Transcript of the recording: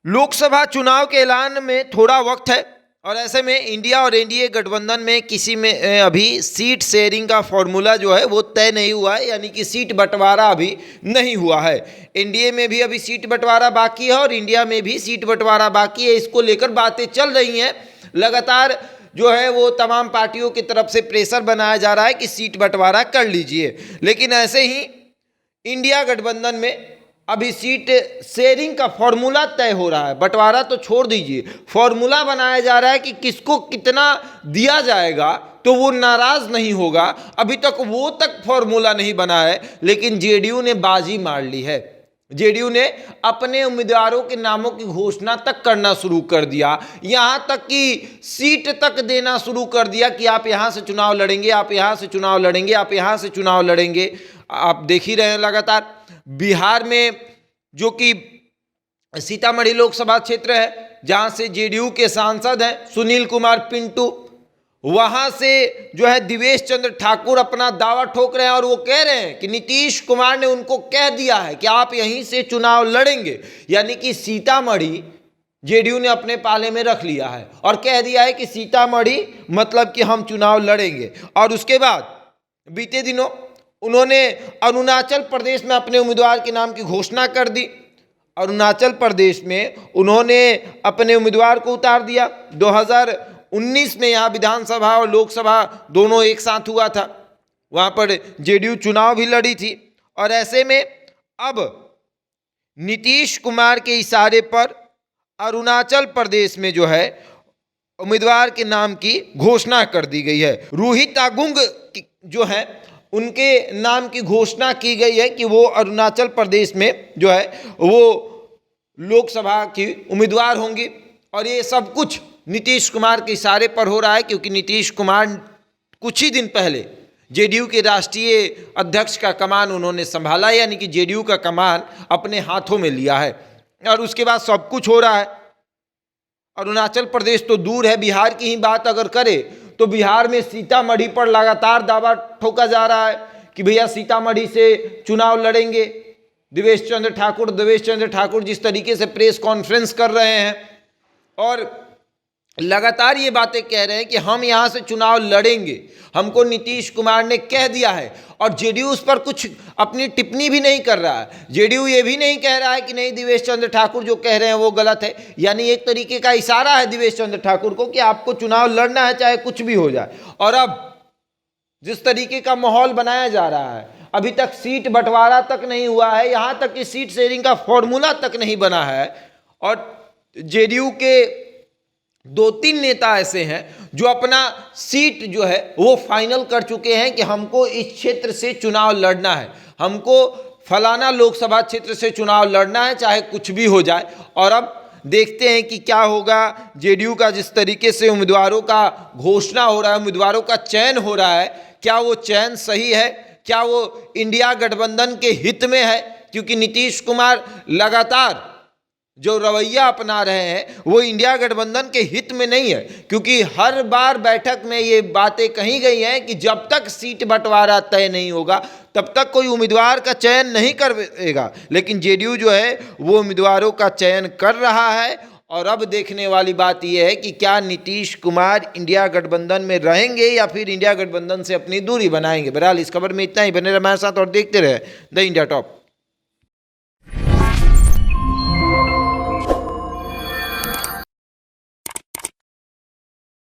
लोकसभा चुनाव के ऐलान में थोड़ा वक्त है और ऐसे में इंडिया और एनडीए गठबंधन में किसी में अभी सीट शेयरिंग का फॉर्मूला जो है वो तय नहीं हुआ है, यानी कि सीट बंटवारा अभी नहीं हुआ है। एनडीए में भी अभी सीट बंटवारा बाकी है और इंडिया में भी सीट बंटवारा बाकी है। इसको लेकर बातें चल रही हैं। लगातार जो है वो तमाम पार्टियों की तरफ से प्रेशर बनाया जा रहा है कि सीट बंटवारा कर लीजिए, लेकिन ऐसे ही इंडिया गठबंधन में अभी सीट शेयरिंग का फॉर्मूला तय हो रहा है। बंटवारा तो छोड़ दीजिए, फॉर्मूला बनाया जा रहा है कि किसको कितना दिया जाएगा तो वो नाराज नहीं होगा। अभी तक वो फॉर्मूला नहीं बना है, लेकिन जेडीयू ने बाजी मार ली है। जेडीयू ने अपने उम्मीदवारों के नामों की घोषणा तक करना शुरू कर दिया, यहां तक कि सीट तक देना शुरू कर दिया कि आप यहां से चुनाव लड़ेंगे, आप यहां से चुनाव लड़ेंगे, आप यहां से चुनाव लड़ेंगे। आप देख ही रहे हैं लगातार बिहार में, जो कि सीतामढ़ी लोकसभा क्षेत्र है जहां से जेडीयू के सांसद हैं सुनील कुमार पिंटू, वहां से जो है दिवेश चंद्र ठाकुर अपना दावा ठोक रहे हैं और वो कह रहे हैं कि नीतीश कुमार ने उनको कह दिया है कि आप यहीं से चुनाव लड़ेंगे। यानी कि सीतामढ़ी जेडीयू ने अपने पाले में रख लिया है और कह दिया है कि सीतामढ़ी मतलब कि हम चुनाव लड़ेंगे। और उसके बाद बीते दिनों उन्होंने अरुणाचल प्रदेश में अपने उम्मीदवार के नाम की घोषणा कर दी। अरुणाचल प्रदेश में उन्होंने अपने उम्मीदवार को उतार दिया। 2019 में यहाँ विधानसभा और लोकसभा दोनों एक साथ हुआ था, वहाँ पर जेडीयू चुनाव भी लड़ी थी। और ऐसे में अब नीतीश कुमार के इशारे पर अरुणाचल प्रदेश में जो है उम्मीदवार के नाम की घोषणा कर दी गई है। रोहित आगुंग जो है उनके नाम की घोषणा की गई है कि वो अरुणाचल प्रदेश में जो है वो लोकसभा की उम्मीदवार होंगी। और ये सब कुछ नीतीश कुमार के इशारे पर हो रहा है, क्योंकि नीतीश कुमार कुछ ही दिन पहले जेडीयू के राष्ट्रीय अध्यक्ष का कमान उन्होंने संभाला, यानी कि जेडीयू का कमान अपने हाथों में लिया है। और उसके बाद सब कुछ हो रहा है। अरुणाचल प्रदेश तो दूर है, बिहार की ही बात अगर करें तो बिहार में सीतामढ़ी पर लगातार दावा ठोका जा रहा है कि भैया सीतामढ़ी से चुनाव लड़ेंगे दिवेश चंद्र ठाकुर जिस तरीके से प्रेस कॉन्फ्रेंस कर रहे हैं और लगातार ये बातें कह रहे हैं कि हम यहाँ से चुनाव लड़ेंगे, हमको नीतीश कुमार ने कह दिया है। और जेडीयू उस पर कुछ अपनी टिप्पणी भी नहीं कर रहा है। जेडीयू ये भी नहीं कह रहा है कि नहीं दिवेश चंद्र ठाकुर जो कह रहे हैं वो गलत है। यानी एक तरीके का इशारा है दिवेश चंद्र ठाकुर को कि आपको चुनाव लड़ना है चाहे कुछ भी हो जाए। और अब जिस तरीके का माहौल बनाया जा रहा है, अभी तक सीट बंटवारा तक नहीं हुआ है, यहाँ तक कि सीट शेयरिंग का फॉर्मूला तक नहीं बना है। और जेडीयू के 2-3 नेता ऐसे हैं जो अपना सीट जो है वो फाइनल कर चुके हैं कि हमको इस क्षेत्र से चुनाव लड़ना है, हमको फलाना लोकसभा क्षेत्र से चुनाव लड़ना है चाहे कुछ भी हो जाए। और अब देखते हैं कि क्या होगा। जेडीयू का जिस तरीके से उम्मीदवारों का घोषणा हो रहा है, उम्मीदवारों का चयन हो रहा है, क्या वो चयन सही है, क्या वो इंडिया गठबंधन के हित में है? क्योंकि नीतीश कुमार लगातार जो रवैया अपना रहे हैं वो इंडिया गठबंधन के हित में नहीं है, क्योंकि हर बार बैठक में ये बातें कही गई हैं कि जब तक सीट बंटवारा तय नहीं होगा तब तक कोई उम्मीदवार का चयन नहीं करेगा। लेकिन जेडीयू जो है वो उम्मीदवारों का चयन कर रहा है। और अब देखने वाली बात यह है कि क्या नीतीश कुमार इंडिया गठबंधन में रहेंगे या फिर इंडिया गठबंधन से अपनी दूरी बनाएंगे। बहरहाल इस खबर में इतना ही। बने रहे हमारे साथ और देखते रहे द इंडिया टॉप।